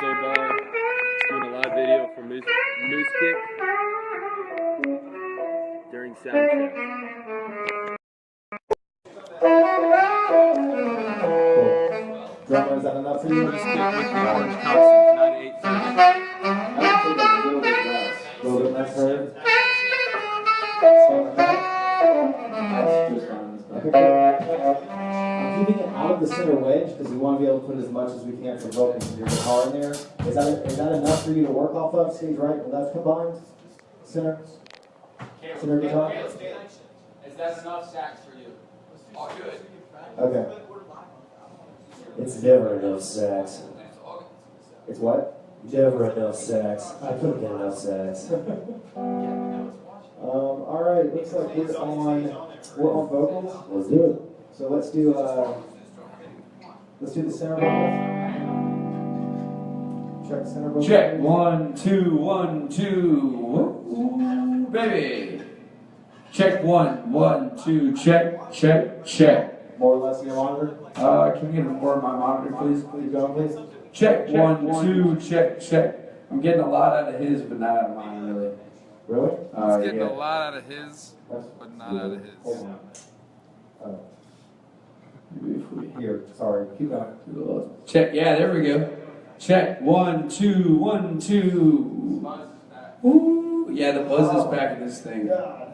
Olde Bar. Doing a live video for Moose Kick during sound check. Drummer, is that enough for you? Moose Kick with the orange constant, 9-8. I think that's a little bit less. A little bit less heard. That's just fine. I'm keeping it out of the center wedge because we want to be able to put as much as we can for vocals with your guitar in there. Is that enough for you to work off of? Stage right and left combined? Center guitar? Is that enough sax for you? Oh, good. Okay. It's never enough sax. It's what? Never enough sax. I couldn't get enough sax. All right. Looks like we're on vocals. Let's do it. So let's do the center vocal. Check center vocal. Check 1, 2, 1, 2. Ooh, baby. Check 1, 1, 2. Check. More or less in your monitor. Can we get more of my monitor, please? Please go, please. Check 1, 2. Check. I'm getting a lot out of his, but not out of mine, really. Really? He's getting a lot out of his, but not out of his. Hold on. Here, sorry. Keep going. Check. Yeah, there we go. Check 1, 2, 1, 2. Ooh, yeah, the buzz is back in this thing. We're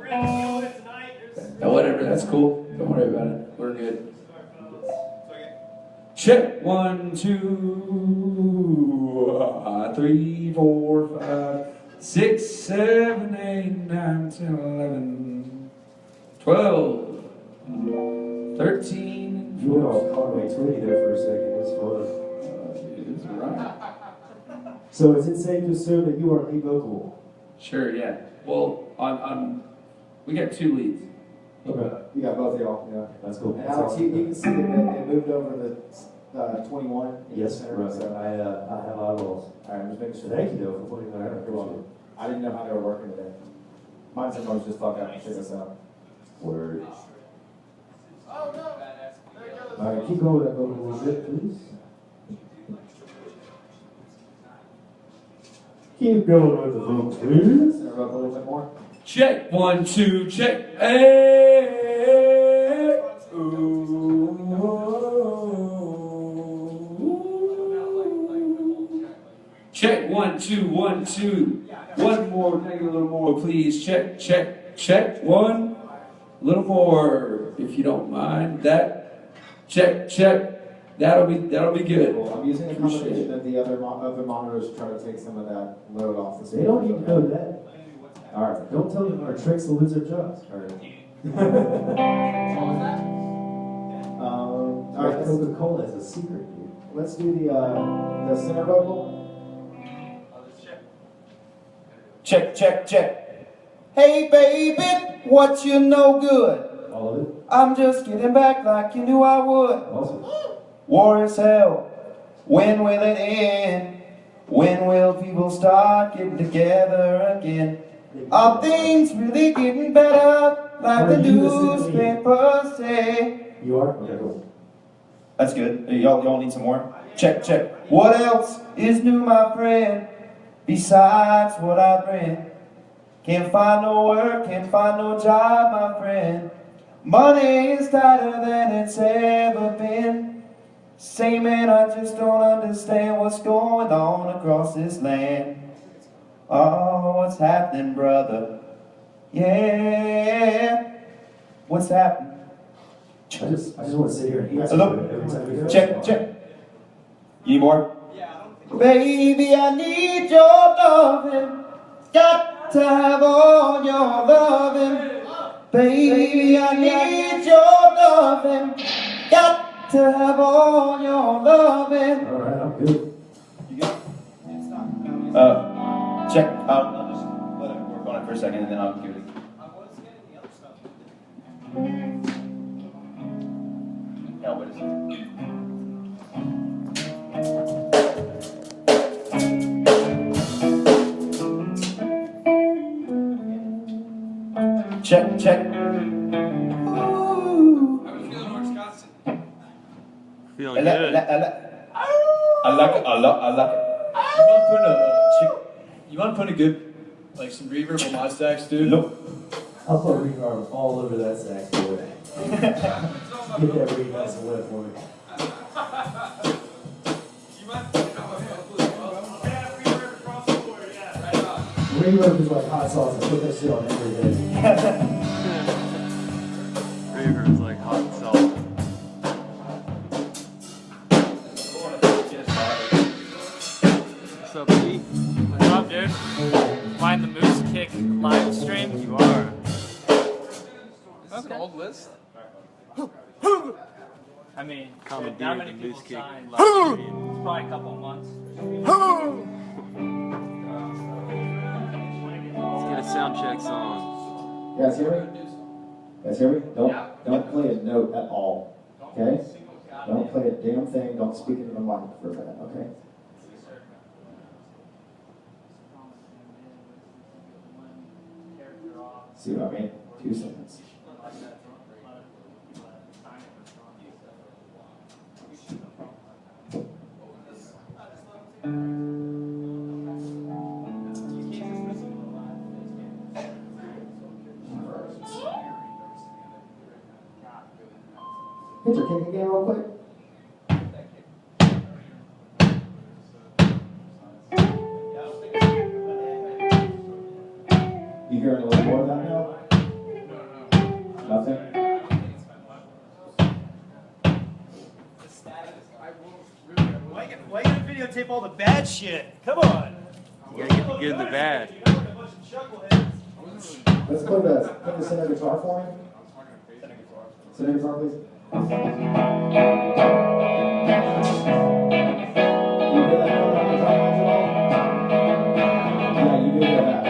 in it tonight. Oh, whatever, that's cool. Don't worry about it. We're good. Check 1, 2, 3, 4, 5, 6, 7, 8, 9, 10, 11, 12, 13. You went all Conway Twitty there for a second. It was fun. It's right. So is it safe to assume that you are lead vocal? Sure, yeah. Well, we got 2 leads. Okay. You got both of y'all. Yeah. That's cool. And Alex, you can see that it moved over the 21. Yes, center, right. so. I have eyeballs. All right, I'm just making sure. Thank you, though, for putting that out. You're welcome. I didn't know how they were working today. Mine sometimes just fuck out and check us out. Word. Oh no! All right, keep going with that vocal a little bit, please. Keep going with the vocal, please. Center vocal a little bit more. Check 1, 2, check. Hey. Ooh. Check 1, 2, 1, 2. One more, take a little more, please. Check. 1. A little more, if you don't mind. That. Check. That'll be good. Cool. I'm using a combination of the other monitors to try to take some of that load off the stage. They don't even know that. All right. Don't tell them our tricks will lose their jobs. All right. All All right. Coca-Cola is a secret, dude. Let's do the center vocal. Check. Hey baby, what you no good? All of it? I'm just getting back like you knew I would. Awesome. War is hell, when will it end? When will people start getting together again? Are things really getting better like the newspapers say? You are? Okay, cool. That's good. Y'all need some more? Check. What else is new, my friend, besides what I bring? Can't find no work, can't find no job, my friend. Money is tighter than it's ever been. Say, man, I just don't understand what's going on across this land. Oh, what's happening, brother? Yeah, what's happening? I just want to sit here and eat Hello? every time we go. Check. You need more? Baby, I need your loving. Got to have all your loving. Baby, I need your loving. Got to have all your loving. All right, I'm good. You good? Check. I'll just let it work on it for a second and then I'll give it. Yeah, what is it? Check. Ooh. Feeling good. I like it. I like it. You want to put a good, like some reverb on my sax, dude? Look. I'll put reverb all over that sax boy. Get that reverb nice and wet for me. Reverb is like hot sauce. I put that shit on every day. Reverb's like hot salt. What's up, Pete? What's up, dude? Find the Moose Kick live stream? You are. That's an old list. I mean, Commandeered not many the people Moose Kick signed. live stream. It's probably a couple of months. Let's get a sound check song. You guys hear me? You guys hear me? Don't play a note at all. Okay? Don't play a damn thing. Don't speak into the mic for a minute, okay? See what I mean? 2 seconds. Hit your kicking game real quick. You hearing a little more of that now? Nothing? Why you gonna videotape all the bad shit? Come on. You gotta get the good and the bad. Let's play the center guitar for me. Center guitar, please. You hear that note on the drum lines at all? Yeah, you do hear that.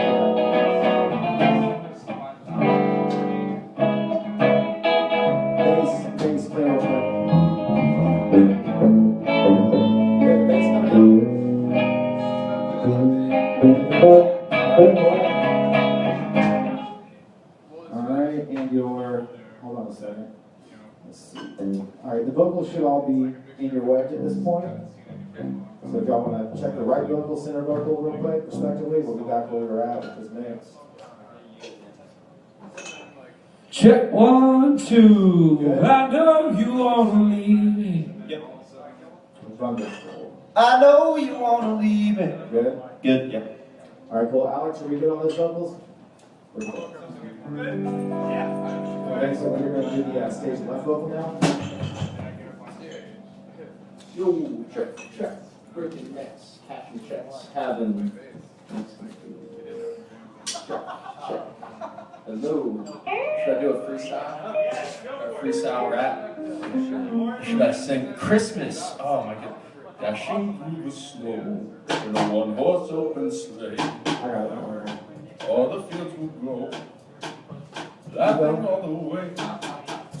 Bass play real quick. You hear the bass coming up? Alright, and hold on a second. Let's see. Alright, the vocals should all be in your wedge at this point. So if y'all want to check the right vocal, center vocal real quick, respectively, we'll be back where we were at with this mix. Check 1, 2. I know you wanna leave me. Wonderful. I know you wanna leave it. Good? Good, yeah. Alright, cool. Alex, are we good on those vocals? We're good. Okay, so we're going to do the stage left vocal now. Yo, check. Breaking necks, cashing checks, having. Check. Hello. Should I do a freestyle? Or a freestyle rap? Should I sing Christmas? Oh my god. Dashing through the snow in a one-horse open sleigh. I got it, don't worry. All the fields will grow. Laughing all the way.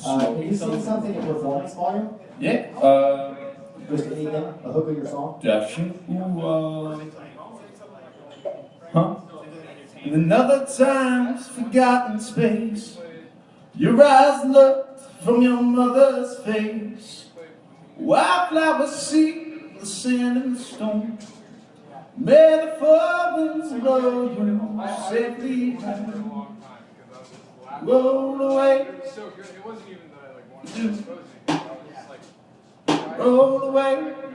Can you sing something in performance volume? Yeah. Just anything? A hook of your song? Dashing In another time's forgotten space, your eyes looked from your mother's face. Wildflowers see the sand and the stone. May the four winds blow you safely home. Roll away.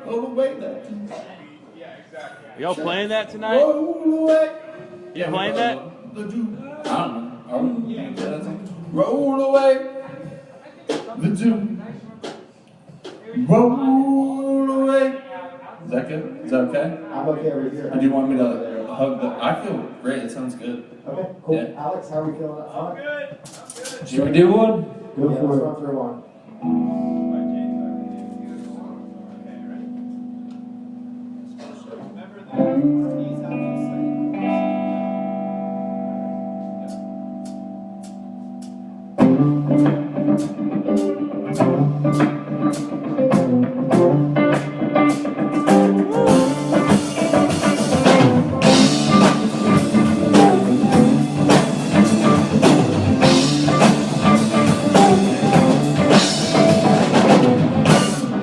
Roll away that. Y'all playing that tonight? Roll away. You playing that? I don't know. Roll away the dew. Roll away. Is that good? Is that okay? I'm okay over here. Or do you want me to hug the... I feel great. It sounds good. Okay, cool. Yeah. Alex, how are we feeling up front? Should we do one? Go for it. Let's run through one.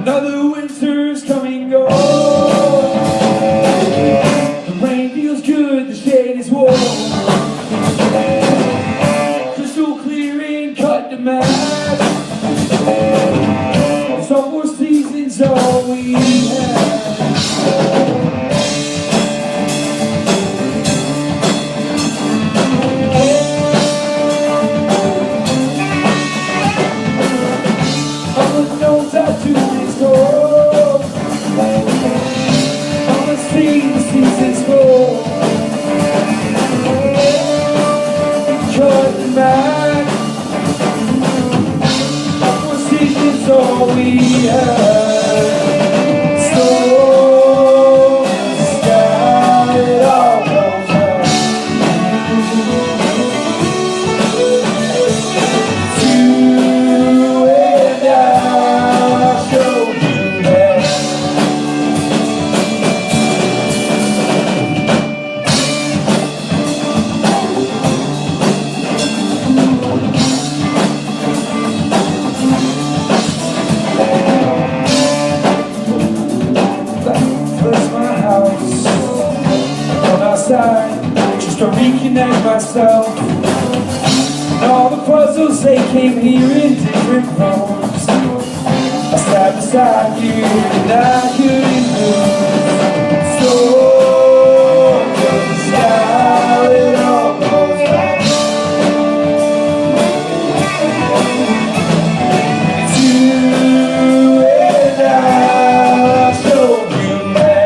Another winter's coming on. season's all we have. All we have, so scattered all over. You and I show you that. Just to reconnect myself and all the puzzles they came here in different forms. I sat beside you and I couldn't move. So the sky it all goes back. It's you and I show you that.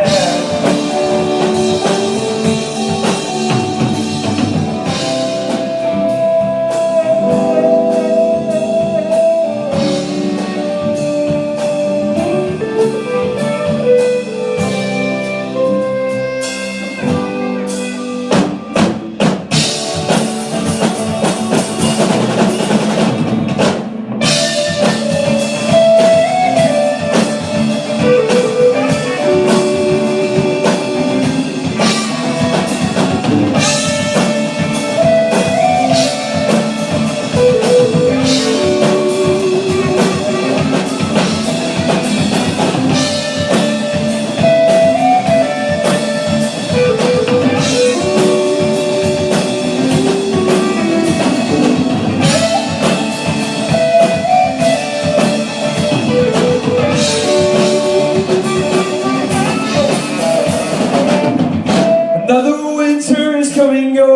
Another winter is coming on.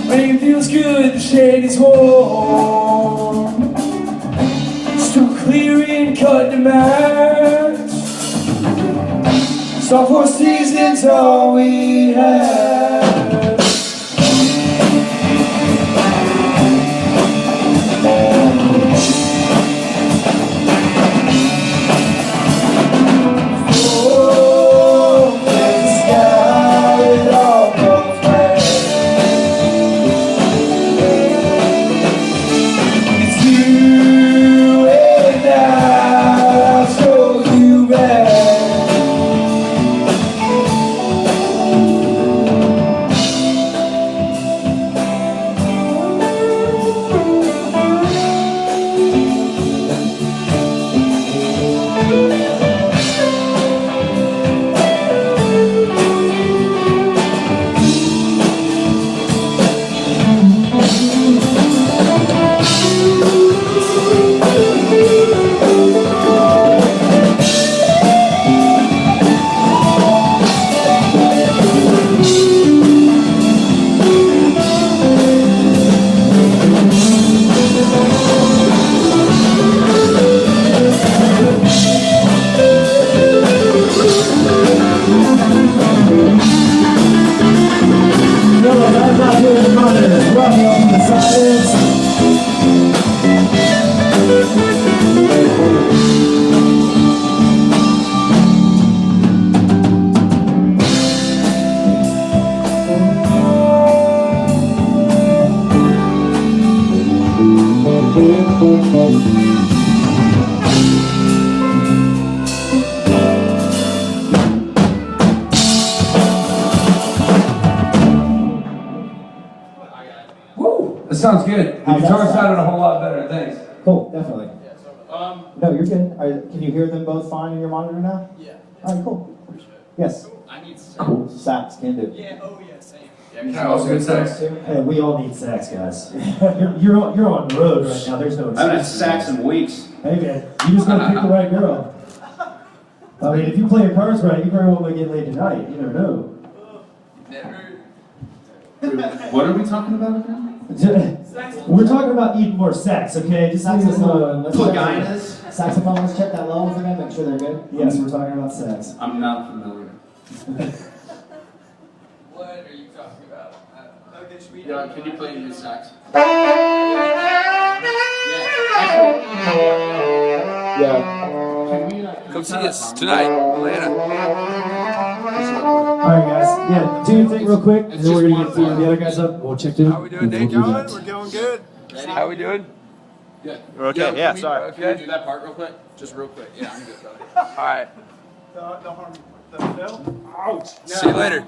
Rain feels good, the shade is warm. Still clearing, cut to match. Soft for seasons, all we have. Woo! That sounds good. The guitar sounded a whole lot better. Thanks. Cool, definitely. No, you're good. Can you hear them both fine in your monitor now? Yeah. All right, cool. Yes. I need sax. Cool. Sax can do. Yeah, oh yeah, same. Can I also get sax? Hey, we all need sax, guys. you're on the road right now. There's no excuse. I haven't had sax in weeks. Hey man, you just gotta pick the right girl. I mean, if you play your cards right, you very well might get laid tonight. You never know. What are we talking about again? We're talking about needing more sex, okay? Just leave us alone. Let's check Vaginas. Saxophone, let's check that levels again, make sure they're good. Yes, we're talking about sex. I'm not familiar. What are you talking about? Yeah, can you play new sax? Come see us tonight, Atlanta. Alright guys, yeah, do your thing real quick, and then we're gonna get the other guys up. We'll check in. How we doing, Nate? We're doing good. How we doing? Good. We're okay, yeah, sorry. Can we do that part real quick? Just real quick. Yeah, I'm good, brother. All right. The fill? Ouch. See you later.